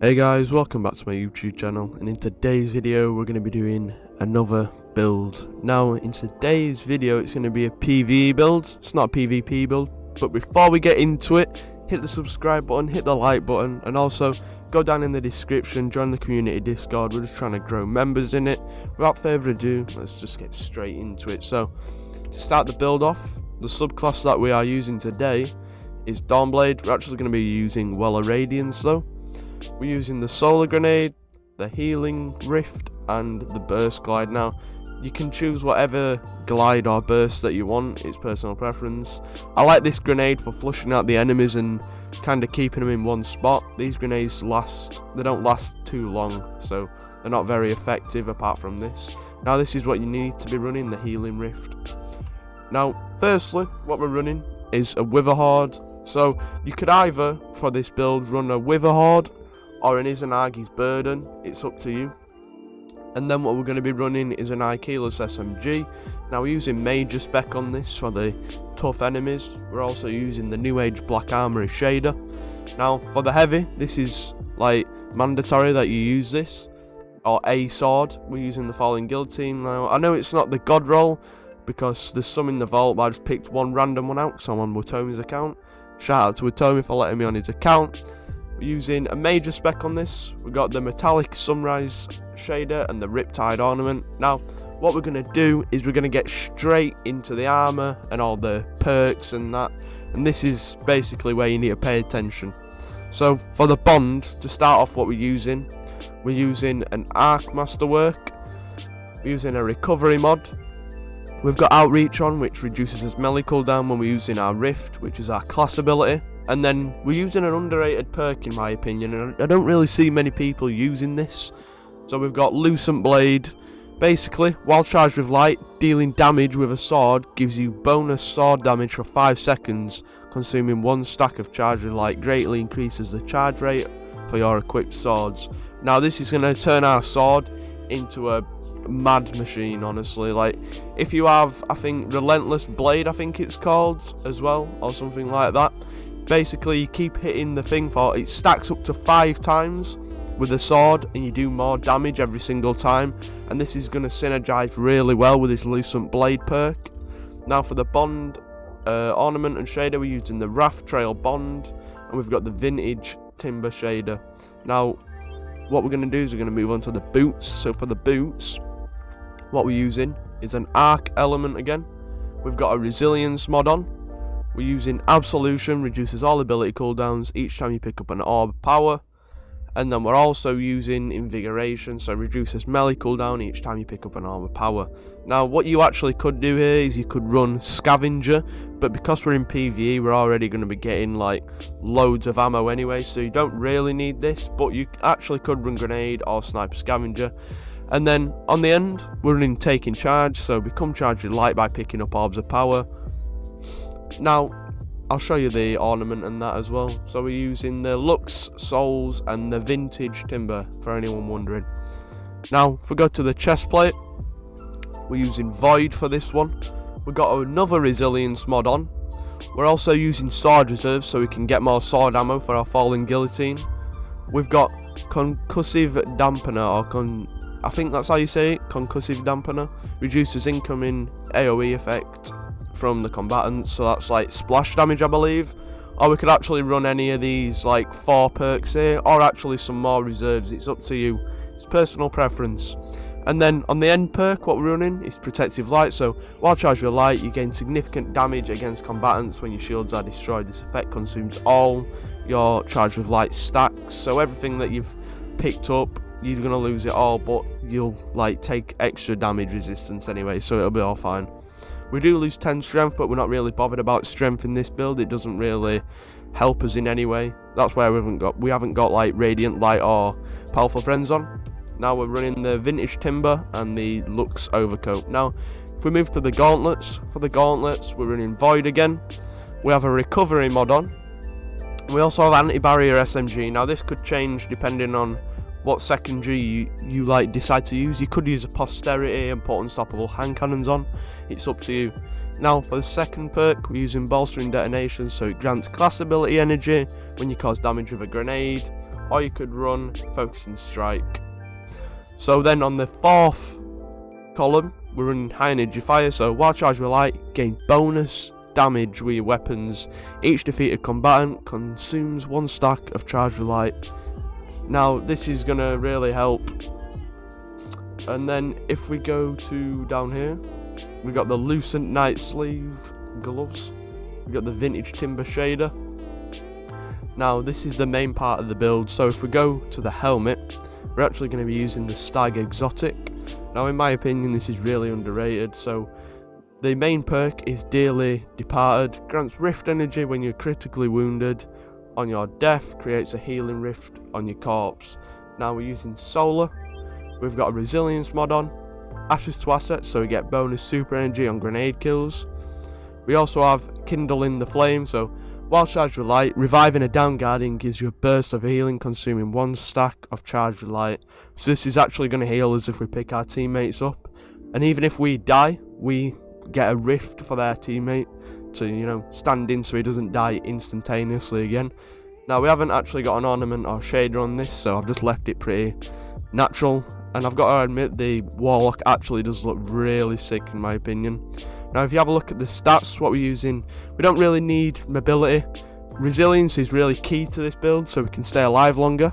Hey guys, welcome back to my YouTube channel, and in today's video we're going to be doing another build. Now in today's video it's going to be a PvE build, it's not a PvP build, but before we get into it, hit the subscribe button, hit the like button, and also go down in the description, join the community Discord. We're just trying to grow members in it. Without further ado, let's just get straight into it. So to start the build off, the subclass that we are using today is ADAWNBLADE. We're actually going to be using Radiance though. We're using the Solar Grenade, the Healing Rift, and the Burst Glide. Now, you can choose whatever glide or burst that you want, it's personal preference. I like this grenade for flushing out the enemies and kind of keeping them in one spot. These grenades they don't last too long, so they're not very effective apart from this. Now this is what you need to be running, the Healing Rift. Now, firstly, what we're running is a Wither Horde. So, you could either, for this build, run a Wither Horde or an Izanagi's Burden, it's up to you. And then what we're going to be running is an Ikelos SMG. Now we're using major spec on this for the tough enemies. We're also using the New Age Black Armory shader. Now for the heavy, this is like mandatory that you use this, or a sword. We're using the Falling Guillotine. Now I know it's not the god roll because there's some in the vault, but I just picked one random one out because I'm on Watomi's account. Shout out to Watomi for letting me on his account. We're using a major spec on this. We've got the Metallic Sunrise shader and the Riptide ornament. Now, what we're going to do is we're going to get straight into the armor and all the perks and that. And this is basically where you need to pay attention. So, for the bond, to start off what we're using an Arc Masterwork. We're using a Recovery mod. We've got Outreach on, which reduces his melee cooldown when we're using our Rift, which is our class ability. And then we're using an underrated perk in my opinion, and I don't really see many people using this. So we've got Lucent Blade. Basically, while charged with light, dealing damage with a sword gives you bonus sword damage for 5 seconds. Consuming 1 stack of charge with light greatly increases the charge rate for your equipped swords. Now this is going to turn our sword into a mad machine, honestly. Like, if you have, I think, Relentless Blade, I think it's called, as well, or something like that. Basically, you keep hitting the thing for, it stacks up to 5 times with a sword, and you do more damage every single time. And this is going to synergize really well with this Lucent Blade perk. Now for the bond ornament and shader, we're using the Raft Trail Bond, and we've got the Vintage Timber shader. Now, what we're going to do is we're going to move on to the boots. So for the boots, what we're using is an Arc Element again. We've got a Resilience mod on. We're using Absolution, reduces all ability cooldowns each time you pick up an orb power. And then we're also using Invigoration, so reduces melee cooldown each time you pick up an orb of power. Now what you actually could do here is you could run Scavenger, but because we're in PvE we're already going to be getting like loads of ammo anyway, so you don't really need this, but you actually could run Grenade or Sniper Scavenger. And then on the end we're running Taking Charge, so become charged with light by picking up orbs of power. Now, I'll show you the ornament and that as well. So we're using the Lux Souls and the Vintage Timber, for anyone wondering. Now, if we go to the chest plate, we're using Void for this one. We've got another Resilience mod on. We're also using Sword Reserves so we can get more sword ammo for our Falling Guillotine. We've got Concussive Dampener, or I think that's how you say it, Concussive Dampener. Reduces incoming AoE effect from the combatants, so that's like splash damage I believe. Or we could actually run any of these like 4 perks here, or actually some more reserves, it's up to you, it's personal preference. And then on the end perk what we're running is Protective Light, so while charged with light you gain significant damage against combatants when your shields are destroyed. This effect consumes all your charged with light stacks, so everything that you've picked up you're going to lose it all, but you'll like take extra damage resistance anyway, so it'll be all fine. We do lose 10 strength, but we're not really bothered about strength in this build. It doesn't really help us in any way. That's why we haven't got like Radiant Light or Powerful Friends on. Now we're running the Vintage Timber and the Lux Overcoat. Now, if we move to the gauntlets, for the gauntlets we're running Void again. We have a Recovery mod on. We also have Anti-Barrier SMG. Now this could change depending on what secondary you like decide to use. You could use a Posterity and put Unstoppable Hand Cannons on, it's up to you. Now for the second perk we're using Bolstering Detonation, so it grants class ability energy when you cause damage with a grenade, or you could run Focusing Strike. So then on the 4th column, we're running High Energy Fire, so while charged with light, gain bonus damage with your weapons. Each defeated combatant consumes 1 stack of charged with light. Now this is going to really help. And then if we go to down here, we got the Lucent Night Sleeve gloves. We got the Vintage Timber shader. Now this is the main part of the build, so if we go to the helmet, we're actually going to be using the Stag Exotic. Now in my opinion this is really underrated. So the main perk is Dearly Departed, grants rift energy when you're critically wounded. On your death, creates a healing rift on your corpse. Now we're using solar. We've got a resilience mod on, ashes to assets, so we get bonus super energy on grenade kills. We also have Kindling the Flame, so while charged with light, reviving a down guardian gives you a burst of healing, consuming 1 stack of charged with light. So this is actually going to heal us if we pick our teammates up, and even if we die, we get a rift for their teammate to, you know, stand in so he doesn't die instantaneously again. Now we haven't actually got an ornament or shader on this, so I've just left it pretty natural, and I've got to admit the Warlock actually does look really sick in my opinion. Now if you have a look at the stats, what we're using, we don't really need mobility. Resilience is really key to this build so we can stay alive longer.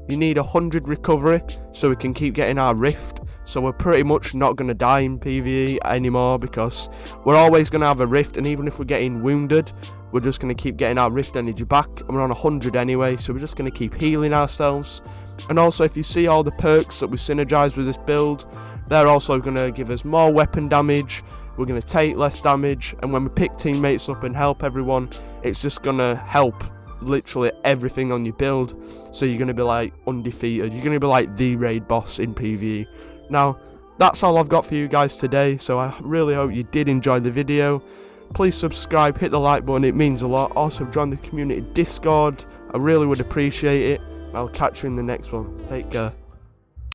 You need 100 recovery so we can keep getting our rift. So we're pretty much not going to die in PvE anymore because we're always going to have a rift, and even if we're getting wounded, we're just going to keep getting our rift energy back, and we're on 100 anyway, so we're just going to keep healing ourselves. And also if you see all the perks that we synergize with this build, they're also going to give us more weapon damage, we're going to take less damage, and when we pick teammates up and help everyone, it's just going to help literally everything on your build. So you're going to be like undefeated, you're going to be like the raid boss in PvE. Now, that's all I've got for you guys today, so I really hope you did enjoy the video. Please subscribe, hit the like button, it means a lot. Also join the community Discord, I really would appreciate it. I'll catch you in the next one. Take care.